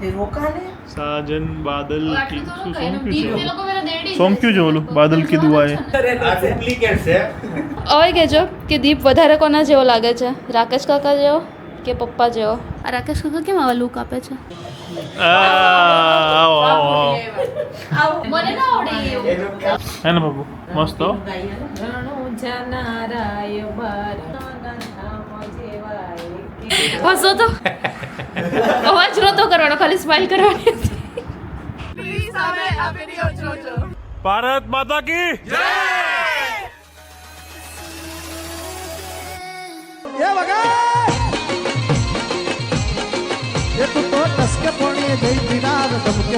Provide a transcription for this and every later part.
साजन बादल की सोमक्यू जो ओલું બાદલ કીધું આ ડુપ્લિકેટ છે. હવે કહેજો કે દીપ વધારે કોના જેવો લાગે છે, રાકેશ કાકા જેવો કે પપ્પા જેવો? આ રાકેશ કાકા કેમ આવા લુક આપે છે? આવો આવો મને ના આવડે એવું. હે ને બાબુ મસ્ત હો. હસો તો અવાજ નતો કરવાનો, ખાલી સ્માઈલ કરવાની. ભારત માતા કી જય.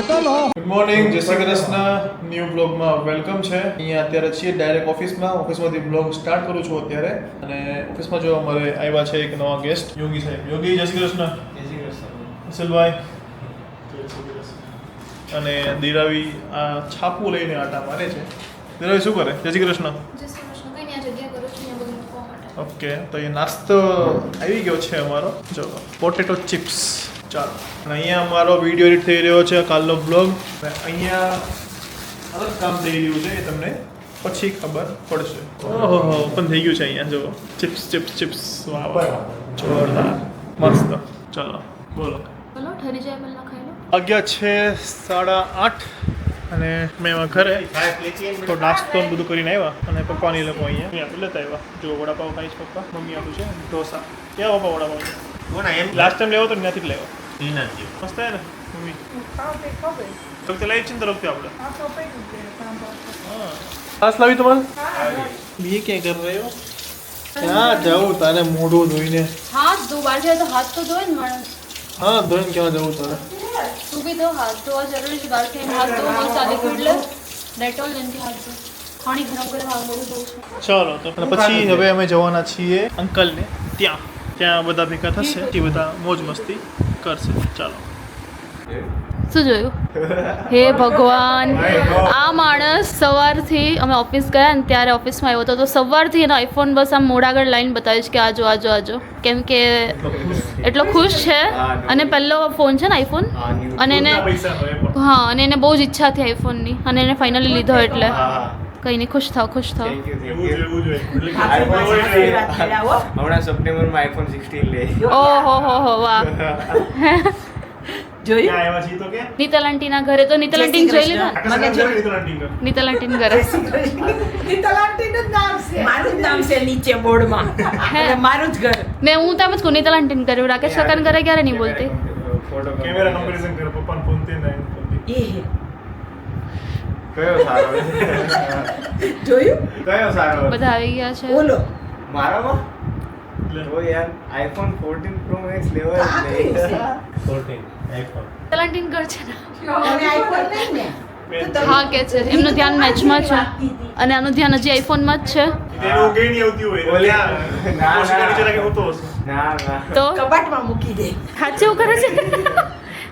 ગુડ મોર્નિંગ, જય શ્રી કૃષ્ણ. ન્યૂ બ્લોગમાં વેલકમ છે. અહીંયા અત્યારે છીએ ડાયરેક્ટ ઓફિસમાંથી બ્લોગ સ્ટાર્ટ કરું છું અત્યારે. અને ઓફિસમાં જો અમારે આવ્યા છે એક નવા ગેસ્ટ, યોગી સાહેબ. યોગી, જય શ્રી કૃષ્ણ. જય શ્રી કૃષ્ણ. અસલભાઈ અને દિરાવી આ છાપું લઈને આટા મારે છે. દિરાવી શું કરે? જય શ્રી કૃષ્ણ. ઓકે, તો એ નાસ્તો આવી ગયો છે અમારો. જો પોટેટો ચિપ્સ. ચાલો, અને અહીંયા અમારો વિડીયો એડિટ થઈ રહ્યો છે, કાલનો બ્લોગ. અહીંયા અલગ કામ થઈ રહ્યું છે, એ તમને પછી ખબર પડશે. ઓહો, ઓપન થઈ ગયું છે અહીંયા. જો ચિપ્સ ચિપ્સ ચિપ્સ. વાહ વાહ, જોરદાર, મસ્ત. ચાલો બોલો. બોલો, ઠરી જાય પહેલા ખાઈ લો. વાગ્યા છે 8:30 અને મેં એમાં ઘરે તો નાસ્તો ને બધું કરીને આવ્યા. અને પપ્પાની લોકો અહીંયા લેતા આવ્યા. જો વડાપાવ ખાઈ છે પપ્પા, મમ્મી આપ્યું છે ઢોસા. ક્યાં પપ્પા વડાપાવ? લાસ્ટ ટાઈમ લેવો તો ત્યાંથી જ લેવો. મસ્ત હે ને મમ્મી? તો લઈ છે ને તરફથી આપણે. પાસ લાવી તમારે? બી ક્યાં કર રહ્યો? ક્યાં જાઉં તારે મોઢું ધોઈને? હાથ ધો, બહાર જાય તો હાથ તો ધોય ને માણસ. હા, ધોઈને ક્યાં જવું તારે? તું બી ધો, હાથ ધોવા જરૂરી છે. બહાર થઈને હાથ ધો, મસ્ત આ લિક્વિડ લે, ડેટોલ લેનથી હાથ ધો. પાણી ગરમ કરે હાથ બધું ધોવું છું. ચાલો, તો અને પછી હવે અમે જવાના છીએ અંકલને ત્યાં. ત્યાં બધા ભેગા થશે, એ બધા મોજ મસ્તી કરશે. ચાલો. શું જોયું? હે ભગવાન, આ માણસ સવારથી અમે ઓફિસ ગયા ને ત્યારે ઓફિસમાં આવ્યો હતો, તો સવારથી એનો આઈફોન બસ આમ મોઢા આગળ લાઈન બતાવીશ કે આજો આજો આજો, કેમ કે એટલો ખુશ છે. અને પહેલો ફોન છે ને આઈફોન, અને એને હા, અને એને બહુ જ ઈચ્છા હતી આઈફોનની, અને એને ફાઇનલી લીધો. એટલે કઈ નહીં, ખુશ થાવ, ખુશ થાવ. હમણાં સપ્ટેમ્બરમાં આઈફોન 16 લે. ઓહો હો હો, વાહ. જોયું નીતલ આંટીના ઘરે તો નીતલ આંટીને જોઈ લીધા. નીતલ આંટીના ઘરે મારું જ નામ છે નીચે બોર્ડમાં, એટલે મારું જ ઘર. મેં હું તેમ જ કહું, નીતલ આંટીને ઘરે. રાકેશ કાકાના ઘરે ક્યારે નહીં બોલતી. કેમેરા કમ્પેરિઝન કર પપ્પાને ફોન થી ને એ કયો સારો? જોયું? કયો સારો? બધા આવી ગયા છે. બોલો મારામાં ઓ યાર આઈફોન 14 પ્રો મેક્સ લેવા જ નહીં. 14 આઈફોન નીતલ આંટીનું ઘર છે ને? અને આઈફોન નહીં ને હા કે છે, એમનું ધ્યાન મેચમાં છે અને આનું ધ્યાન હજી આઈફોનમાં જ છે. તેનું ગઈ નહીં આવતી હોય. ઓલ્યા ના કોશિકા નીચે રાખી હોતો હશે. ના ના તો કબાટમાં મૂકી દે. સાચું એવું કરે છે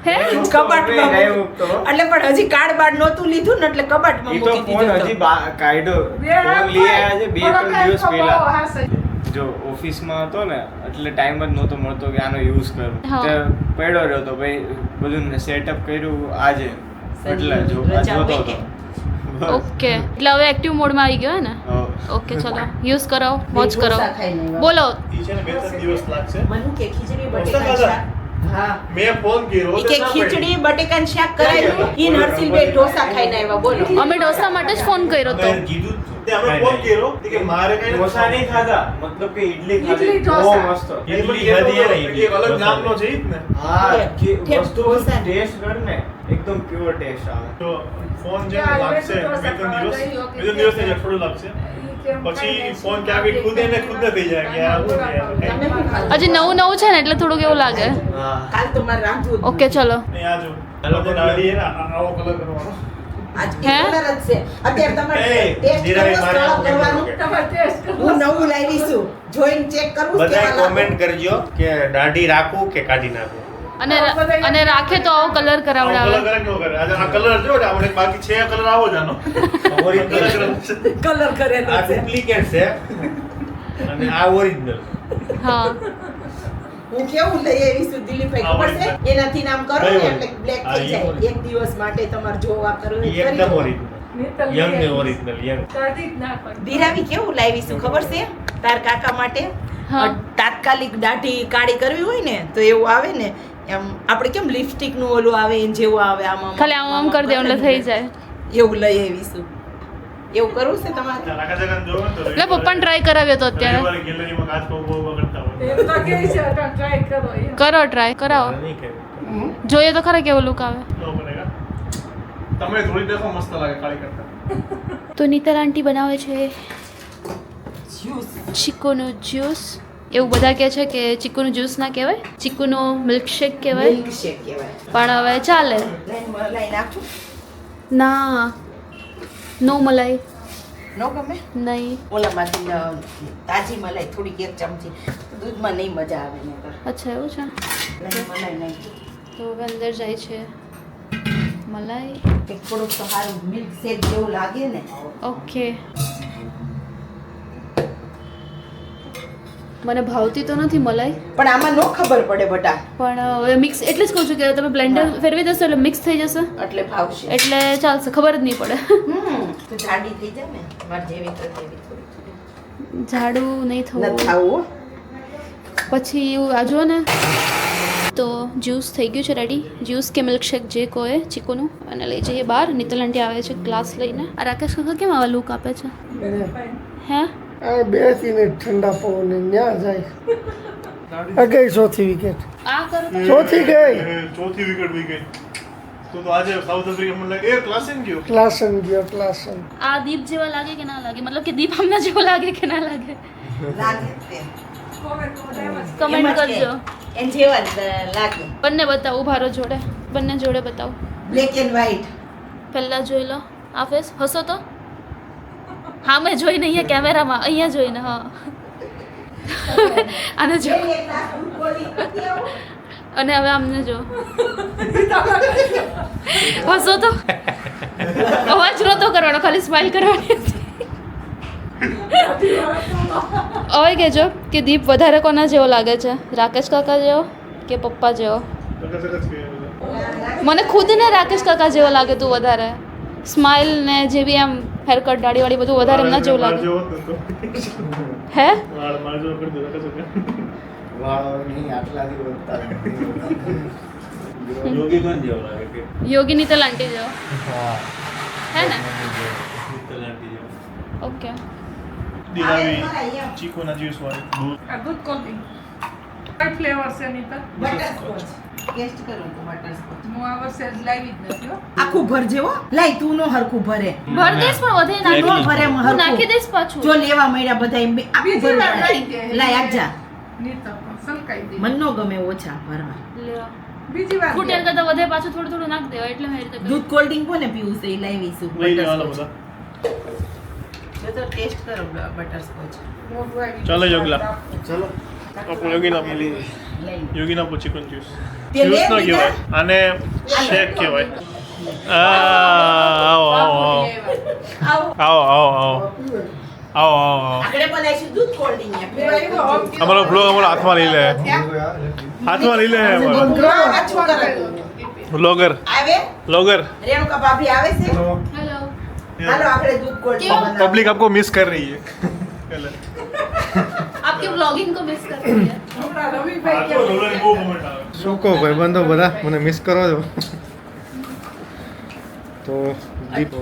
હે? કબાટમાં એટલે પણ હજી કાર્ડ બાર્ડ નહોતું લીધું ને, એટલે કબાટમાં ઈ તો મૂકી ફોન દીધું. હજી કાઢ્યો. ફોન લઈ આવ્યા છે 2-3 દિવસ પહેલા. જો ઓફિસમાં હતો ને એટલે ટાઈમ જ નહોતો મળતો કે આનો યુઝ કરું. હા. તે પડ્યો રહ્યો તો ભાઈ, બધું સેટઅપ કર્યું આજે, એટલે જો જોતો હતો. ઓકે, એટલે હવે એક્ટિવ મોડમાં આવી ગયો હે ને? હા. ઓકે, ચલો યુઝ કરો, મોજ કરો. ઢોસા ખાઈને આવ્યા. બોલો. ઈ છે ને 2-3 દિવસ લાગશે. મનુ કે ખીચડી ઢોસા બટેકાનું ખાધા? શાક. હા, મેં ફોન કર્યો ઈ કે ખીચડી બટેકાનું શાક કરાયું. ઈ નરસિંહભાઈ ઢોસા ખાઈને આવ્યા. બોલો. અમે ઢોસા માટે જ ફોન કર્યો હતો. કીધું તે અમે ફોન કર્યો કે મારે કઈ ઢોસા નહીં ખાધા, મતલબ કે ઈડલી ખાધી. ઈડલી ઢોસા. બહુ મસ્ત. ઈડલી ખાધી યાર, ઈડલી એક અલગ નામનો છે ઈ જ ને. હા, કે ઠેપ વસ્તુ ઢોસા. ટેસ્ટ કર ને, એકદમ પ્યોર ટેસ્ટ આવે. તો ફોન જે લાગશે 2-3 દિવસ થઈ જાય, થોડું લાગશે. પછી ફોન ક્યાં બી ખુદ ને થઈ જાય કે આ શું છે યાર. તમે શું ખાધું? હજી નવું નવું છે ને એટલે થોડુંક એવું લાગે. હા. કાલ તો મારે રાંધવું જ. ઓકે, ચલો. નહીં આ જો આ દાઢી હે ને આવો કલર કરવાનો. આજ હે? કલર જ છે. અત્યારે તમારે એ, ટેસ્ટ જીરાવી કરવો, મારે સ્ક્રબ કરવાનું. હું નવું લાવી છું. જોઈને ચેક કરવું છે બધાય કેવા કોમેન્ટ કરજો કે દાઢી રાખું કે કાઢી નાખું. અને રાખે તો આવો કલર આવો કરાવડાવે. કલર કરે કે ન કરે. આજે આ કલર જો ને આપણે બાકી છે કલર આવો જ આનો. ઓરિજિનલ કલર કરેલો આ છે. ડુપ્લિકેટ છે અને આ ઓરિજિનલ. હા, હું કેવું લઈ આવી છું દિલીપભાઈ ખબર છે એનાથી નામ કરો ને એટલે બ્લેક થઈ જાય એક દિવસ માટે તમારે જોવા કરવું હોય કરી એકદમ લો. ઓરિજિનલ યંગ ને ઓરિજિનલ યંગ ધીરાવી કેવું લાવી છું ખબર છે તાર કાકા માટે હા. તાત્કાલિક દાઢી કાળી કરવી હોય ને તો એવું આવે ને એમ આપણે કેમ લિપસ્ટિક નું ઓલું આવે ને જેવું આવે આમ ખાલી આમ કરી દે એટલે થઈ જાય. એવું લઈ આવીશું એવું કરવું છે તમારે રાખા જગન જોવો ને તો એટલે પપ્પાને ટ્રાય કરાવ્યો તો અત્યારે. રવિવારે ગેલેરીમાં કાચ બહુ કરતા હોય કરો ટ્રાય કરાવો, નહીં કે જોઈએ તો ખરા કેવો લુક આવે. તો બનેગા. તમે થોડી દેખો મસ્ત લાગે કાળી કરતા. તો નીતલ આંટી બનાવે છે જ્યુસ ચીકુનું જ્યુસ. એવું બધા કહે છે કે ચીકુનું જ્યુસ ના કહેવાય, ચીકુનો મિલ્કશેક કહેવાય. મિલ્કશેક કહેવાય પણ હવે ચાલે. લઈ નાખું ના, નો મલાઈ નો ગમે નહીં. ઓલામાંથી તાજી મલાઈ થોડીક એક ચમચી દૂધમાં નહીં મજા આવે ને અચ્છા એવું છે. મલાઈ નહીં તો હવે અંદર જાય છે મલાઈ. કે થોડુંક તો સારું મિલ્ક શેક જેવું લાગે ને ઓકે. મને ભાવતી તો નથી મલાઈ, પણ આમાં નો ખબર પડે બટા પણ હવે મિક્સ એટલે જ કહું છું કે તમે બ્લેન્ડર ફેરવી દેશો એટલે મિક્સ થઈ જશે, એટલે ભાવશે એટલે ચાલશે, ખબર જ નહીં પડે. તો જાડી થઈ જાય ને માર જેવી તો જેવી થોડી જાડું નહીં ન થવું. થાવું પછી એવું આ જુઓ ને, તો જ્યુસ થઈ ગયું છે રેડી. જ્યુસ કે મિલ્કશેક જે કહો એ ચીકુનું. અને લઈ જઈએ બહાર. નીતલ આંટી આવે છે ગ્લાસ લઈને. આ રાકેશ કાકા કેમ આવા લુક આપે છે હે? આ બેસીને ઠંડા પવને ન્યા જાય. આ ગઈ ચોથી વિકેટ, આ કરો તો ચોથી ગઈ. ચોથી વિકેટ વી ગઈ. તો આજે સાઉથ આફ્રિકા મને લાગે એ ક્લાસિન ગયો. ક્લાસન ગયો ક્લાસન. આ દીપ જેવા લાગે કે ના લાગે? મતલબ કે દીપ આમના જેવો લાગે કે ના લાગે? લાગે તે કમેન્ટ કરજો. એન જેવા જ લાગે બંને બતાવો, ઉભારો જોડે, બંને જોડે બતાવો. બ્લેક એન્ડ વ્હાઈટ પહેલા જોઈ લો આ ફેસ. હસો તો હા, મેં જોઈને અહીંયા કેમેરામાં, અહીંયા જોઈને. હા આને જો, અને હવે આમને જો. હસો તો અવાજ નહોતો કરવાનો, ખાલી સ્માઈલ કરવાની હતી. હવે કહેજો કે દીપ વધારે કોના જેવો લાગે છે, રાકેશ કાકા જેવો કે પપ્પા જેવો? મને ખુદને રાકેશ કાકા જેવો લાગે તું વધારે. સ્માઈલ ને જેવી આમ હેરકટ દાઢી વાળી બધું વધારે એમના જેવું લાગે. હે યોગી કોણ જેવો લાગે કે યોગી નીતલ આંટી જેવો હે ને? નીતલ આંટી જેવો. ઓકે. દિલાવી ચીકુના જ્યુસ વાળી. બટરસ્કોચ ટેસ્ટ કરું તો બટરસ્કોચ હું આ વર્ષે જ લાવી જ નથી હો. આખું ભરજે હો લાઈ તું નો હરખું ભરે ભર દઈશ પણ વધે નો નાખી ભરે એમ હું હરખું. નાખી દઈશ પાછું. જો લેવા મળ્યા બધા એમ આખું બીજી વાર ભરવું લઈ દે. લાઈ આપજા નહીં તો પણ સલકાઈ દે. મન નો ગમે ઓછા ભરવા લ્યો. બીજી વાર ફૂટેલ દે. કરતા વધે પાછું થોડું થોડું નાખ દેવાય એટલે મેં એ રીતે કર્યું. દૂધ કોલ્ડ ડ્રિંક કોને પીવું છે એ લાવીશું લઈ લો હાલો બધા. જો તો ટેસ્ટ કરો બટરસ્કોચ મોઢું આવી ચાલો ગયું. યોગલા. ચલો આપણે યોગીના લઈ યોગીના પો ચિકન જ્યુસ. તે જ્યુસ લે ન લીધા? કહેવાય આને, શેક કહેવાય. આવો આવો આવો આવો આવો આવો આવો આવો. આગળ બનાવીશું દૂધ કોલ્ડ ડ્રિંક અમારો બ્લોગ અમારો હાથમાં લઈ લે, હાથમાં લઈ લે અમારો બ્લોગર આવે બ્લોગર. રેણુકા ભાભી આવે છે હેલો. હાલો આપણે દૂધ કોલ્ડ ડ્રિંક બનાવો. पब्लिक आपको मिस कर रही है. आपके ब्लॉगिंग को मिस कर रही है. હમણાં રવિભાઈ કેવું શું કહો ભાઈ બંધો બધા મને મિસ કરો છો. તો દીપ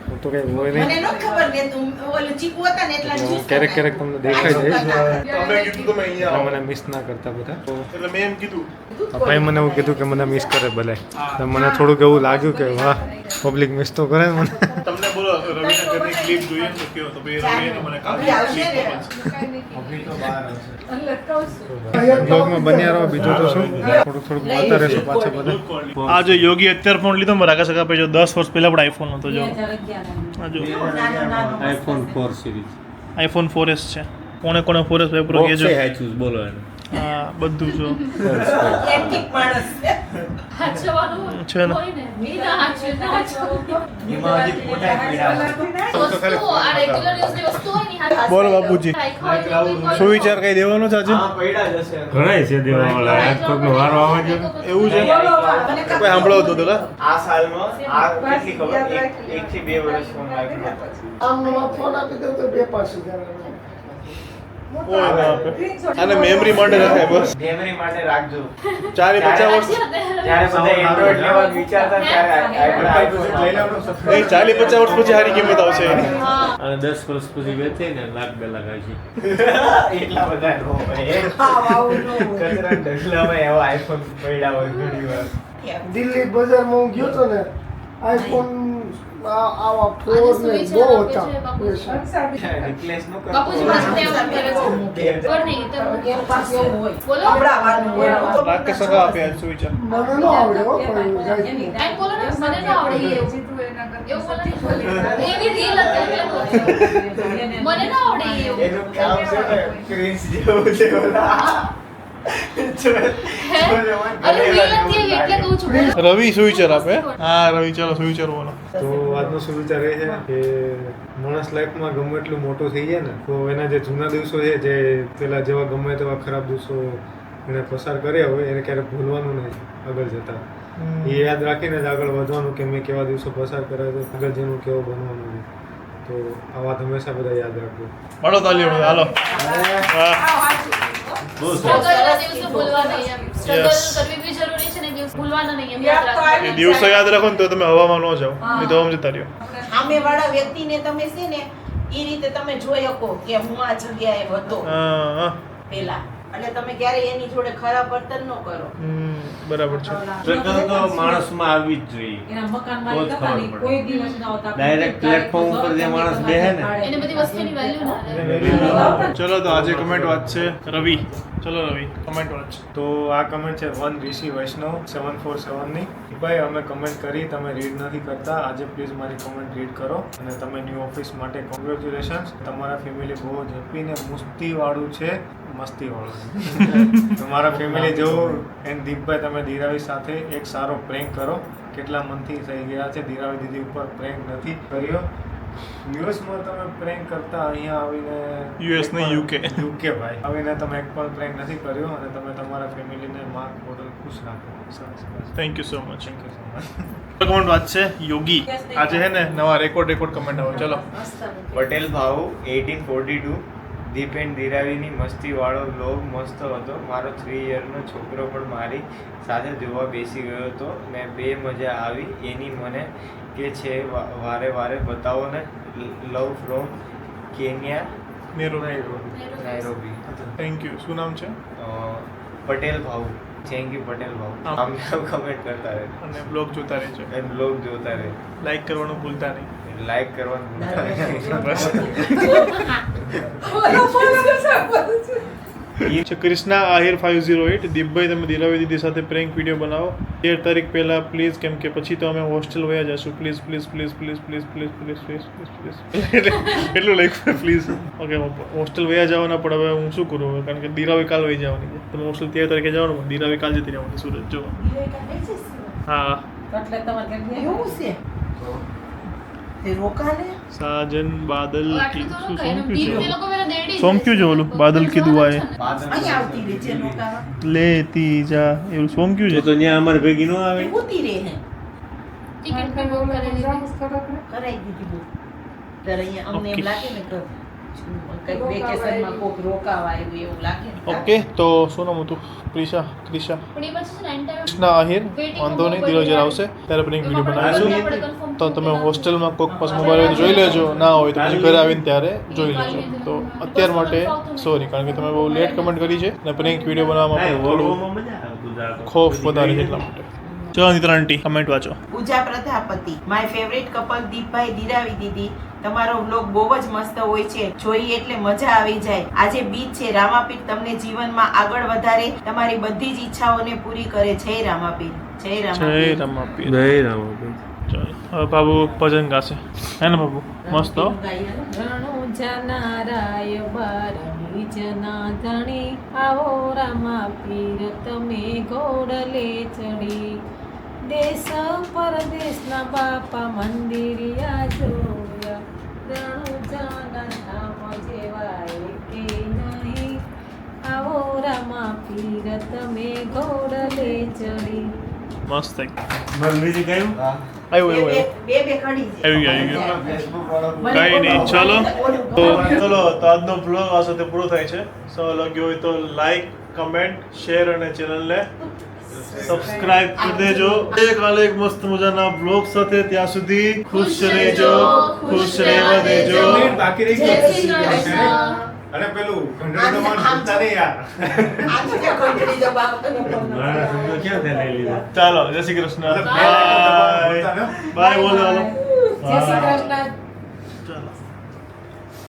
હું તો કઈ હોય મને નહીં. ન ખબર ને તું ઓલું ચીકુ હતા ને એટલા હું જ્યુસ ક્યારેક ક્યારેક તમને દેખાઈ જઈશ. તમે કીધું તમે અહીંયા એટલે આવો. મને મિસ ના કરતા બધા. તો એટલે મેં એમ કીધું ભાઈ મને એવું કીધું કે મને મિસ કરે ભલે. તો મને થોડુંક એવું લાગ્યું કે વાહ પબ્લિક મિસ તો કરે મને. તમને બોલો રવિના ઘરની ક્લિપ જોઈએ તો કયો તો ભાઈ રવિને મને કાલ અભી આવશે ને બ્લોગમાં બન્યા રહો. બીજું તો શું થોડુંક થોડુંક બોલતા રહેશું પાછા બધા. આ જો યોગી અત્યારે ફોન લીધો મારા કાકા સગા જો 10 વર્ષ પહેલા પણ આઈફોન હતો જો. આ જો આઈફોન 4 સિરીઝ આઈફોન 4S છે. કોને કોને 4S વાપરો કે જો. બોલો એને હા બધું જો એન્ટિક માણસ છે. હાચવાનું છે ને. હોય ને એ ના હાચવે, ના હાચવે. એમાં હજી ફોટા પડ્યા છે. વસ્તુઓ, આ regular use ની વસ્તુઓ હોય ને, હાથ બોલો બાપુજી. રાખ્યા હોય ને કોઈ કોઈ શું વિચાર કઈ દેવાનો છે આજે હા પડ્યા જ હશે. ઘણાય છે દેવાવાળા આજ કોકનો વારો આવે છે એવું છે કોઈ સાંભળો હતો તો કા આ સાલમાં આ કેટલી ખબર 1 થી 2 વર્ષ ફોન રાખ્યો. કોઈ ના આપે આને મેમરી માટે રખાય બસ મેમરી માટે રાખજો. 40-50 વર્ષ જ્યારે બધા એન્ડ્રોઇડ લેવાનું વિચારતા ત્યારે iPhone લઈ લેવાનું. નહીં 40-50 વર્ષ પછી સારી કિંમત આવશે એની હા. અને 10 વર્ષ પછી વેચે ને લાખ 2 લાખ આવશે એટલા બધા નો હોય. કચરા ઢગલામાં એવા આઈફોન પડ્યા હોય ઘણી વાર. દિલ્હી બજારમાં હું ગયો તો ને આઈફોન આવા ફોર ને બહુ હતા. રિપ્લેસ નો કરતો. બાપુજી પાછું ટેવ કરે છે. કર નહીં, તો એનું પાછું એવું હોય. બોલો. સંભળાવાનું હોય. લાખ કે સગા આપે શું વિચાર મને ન આવડે હો પણ જાય એમ બોલો ને, મને ના આવડે એવું. એવું બોલો ને. એની રીલ હતી એટલે બોલો. મને ના આવડે એવું. એનું કામ છે ને ક્રિશ જેવું છે ઓલા. હે? અરે રીલ હતી એવી એટલે કહું છું. બોલો. રવિ શું વિચાર આપે હા રવિ ચાલો શું વિચાર બોલો તો આજનો સુવિચાર એ છે કે માણસ લાઈફમાં ગમે એટલું મોટું થઈ જાય ને તો એના જે જૂના દિવસો છે જે પેલા જેવા ગમે તેવા ખરાબ દિવસો એને પસાર કર્યા હોય એને ક્યારેક ભૂલવાનું નહીં આગળ જતા એ યાદ રાખીને જ આગળ વધવાનું કે મેં કેવા દિવસો પસાર કર્યા તો આગળ જેનું કેવું બનવાનું નહીં તો આ વાત હંમેશા બધા યાદ રાખજો મળો તાલીઓ હાલો હા બહુ સરસ સ્ટ્રગલના દિવસો ભૂલવા નહીં એમ. સ્ટ્રગલ કરવી બી જરૂરી છે ને દિવસ ભૂલવાના નહીં એમ યાદ રાખજો. એ દિવસો યાદ રાખો ને તો તમે હવામાં ન જાઓ નહીં તો આમ જતા રહ્યો સામેવાળા વ્યક્તિને તમે છે ને એ રીતે તમે જોઈ શકો કે હું આ જગ્યાએ હતો હા હા પેલા એટલે તમે ક્યારે એની જોડે ખરાબ વર્તન ન કરો. બરાબર છે સ્ટ્રગલ તો માણસમાં આવવી જ જોઈએ તો જ ખબર પડે ડાયરેક્ટ પ્લેટફોર્મ ઉપર જે માણસ બેહે ને એને બધી વસ્તુની વેલ્યુ ના રહે. ચલો તો આજે કમેન્ટ વાંચશે રવિ ચલો રવિ કમેન્ટ વાંચ તો આ કમેન્ટ છે વન ઋષિ વૈષ્ણવ 747 ની ભાઈ અમે કમેન્ટ કરી તમે રીડ નથી કરતા આજે પ્લીઝ મારી કમેન્ટ રીડ કરો અને તમે ન્યૂ ઓફિસ માટે કોંગ્રેચ્યુલેશન્સ તમારા ફેમિલી બહુ જ હેપી ને મસ્તીવાળું છે મસ્તીવાળું તમારા ફેમિલી જેવું એન્ડ દીપભાઈ તમે ધીરાવી સાથે એક સારો પ્રેન્ક કરો કેટલા મનથી થઈ ગયા છે ધીરાવી દીદી ઉપર પ્રેન્ક નથી કર્યો યુએસમાં તમે પ્રેન્ક કરતા અહીંયા આવીને US નહીં, UK. યુકે ભાઈ આવીને તમે એક પણ પ્રેન્ક નથી કર્યો અને તમે તમારા ફેમિલીને માર્ક મોડલ ખુશ રાખો સરસ thank you so much thank you so much comment વાંચશે યોગી આજે હે ને નવા રેકોર્ડ કમેન્ટ આવે ચલો પટેલ ભાઉ 1842 દીપ એન્ડ ધીરાવીની મસ્તીવાળો વ્લોગ મસ્ત હતો મારો 3 યરનો છોકરો પણ મારી સાથે જોવા બેસી ગયો હતો ને બે મજા આવી એની મને કે છે વારે વારે બતાવો ને love from Kenya Nairobi thank you શું નામ છે પટેલ ભાઉ થેન્ક યુ પટેલ ભાઉ આમ કમેન્ટ કરતા રહે અને બ્લોગ જોતા રહેજો એમ બ્લોગ જોતા રહે લાઈક કરવાનું ભૂલતા નહીં લાઈક કરવાનું ભૂલતા નહીં. બસ બોલો, બોલો, બોલો. એ છે ક્રિષ્ના આહિર 508 દીપભાઈ તમે દિલાવી દીદી સાથે પ્રેન્ક વિડીયો બનાવો 13 તારીખ પહેલા પ્લીઝ કેમ કે પછી તો અમે હોસ્ટેલ વયા જશું please please please please please please please please please એટલું લખ્યું પ્લીઝ ઓકે હોસ્ટેલ વયા જવાના પણ હવે હું શું કરું હવે કારણ કે દિરાવી કાલ વહી જવાની છે તમે હોસ્ટેલ 13 તારીખે જવાનું દિરાવી કાલ જતી રહેવાની સુરત જો હા એટલે તમારે એવું છે તે રોકાને સાજન બાદલ કી આટલું તો શું ન કહે. સોમક્યું દીપ એ લોકો પેલા દેડી છે સોમક્યું છે ઓલું બાદલ કીધું આએ અહીંયા આવતી રહે છે રોકાવા લેતી જા એવું સોમક્યું છે તો ત્યાં અમારે ભેગી ન આવે ઉતી રહે હે ટિકિટ બી બુક કરી દીધી. કરાઈ દીધી બુક ત્યારે અહીંયા અમને એમ Okay. લાગે ને કે કંઈક વેકેશનમાં કોક રોકાવા આવ્યું એવું લાગે ને ઓકે તો શું નામ હતું ક્રિશા ક્રિશા પણ એ પછી છે ને end time કૃષ્ણા આહિર વાંધો નહીં ધીરો જ્યારે આવશે ત્યારે આપણે એક વિડીયો બનાવીશું આપણે confirm તો તમે હોસ્ટેલમાં કોઈક પાસ મોબાઈલ હોય તો જોઈ લેજો ના હોય તો પછી ઘરે આવીને ત્યારે જોઈ લેજો તો અત્યાર માટે સોરી કારણ કે તમે બહુ લેટ કમેન્ટ કરી છે અને પ્રેન્ક વિડીયો બનાવવામાં પણ થોડું ઓળવામાં મજા આવે ગુજરાત ખોફ વધારે છે એટલા માટે ચલો નિત્રા આંટી કમેન્ટ વાંચો Puja Prajapati my favourite couple દીપભાઈ દિરાવી દીદી તમારો વ્લોગ બહુ જ મસ્ત હોય છે જોઈએ એટલે મજા આવી જાય આજે બીચ છે રામાપીર તમને જીવનમાં આગળ વધારે તમારી બધી જ ઈચ્છાઓને પૂરી કરે જય રામાપીર જય જય રામાપીર રમાપીર જય રામાપીર ચલો હવે બાબુ ભજન ગાશે હે ને બાબુ મસ્ત હો? રણો જનારાય બારમી બીજના ધણી આવો રામા પીર તમે ઘોડલે ચડી દેશ પરદેશના બાપા મંદિરિયા જોયા રણુજાના ધામ જેવા કે નહીં આવો રામા પીર તમે ઘોડલે ચડી. મસ્ત થઈ ગયું. મને બીજું કયું આવ્યું બે ખડી છે. આવી ગયું ફેસબુક વાળો કઈ નહીં, ચલો તો આજનો બ્લોગ આ સાથે પૂરો થાય છે. સારો લાગ્યો હોય તો લાઈક, કમેન્ટ, શેર અને ચેનલને સબસ્ક્રાઇબ કરી દેજો. કાલે એક મસ્ત મજાના બ્લોગ સાથે, ત્યાં સુધી ખુશ રહેજો, ખુશ રહેવા દેજો. બાકી રહી જય ગયું. શ્રી કૃષ્ણ. અને પેલું ઘંટડી તો મારું ભૂલતા નહીં યાર. મારા શબ્દો ક્યાં તે લઈ લીધા ચાલો, જય શ્રી કૃષ્ણ. ભૂલતા બાય નહીં. બાય બોલો. જય શ્રી કૃષ્ણ.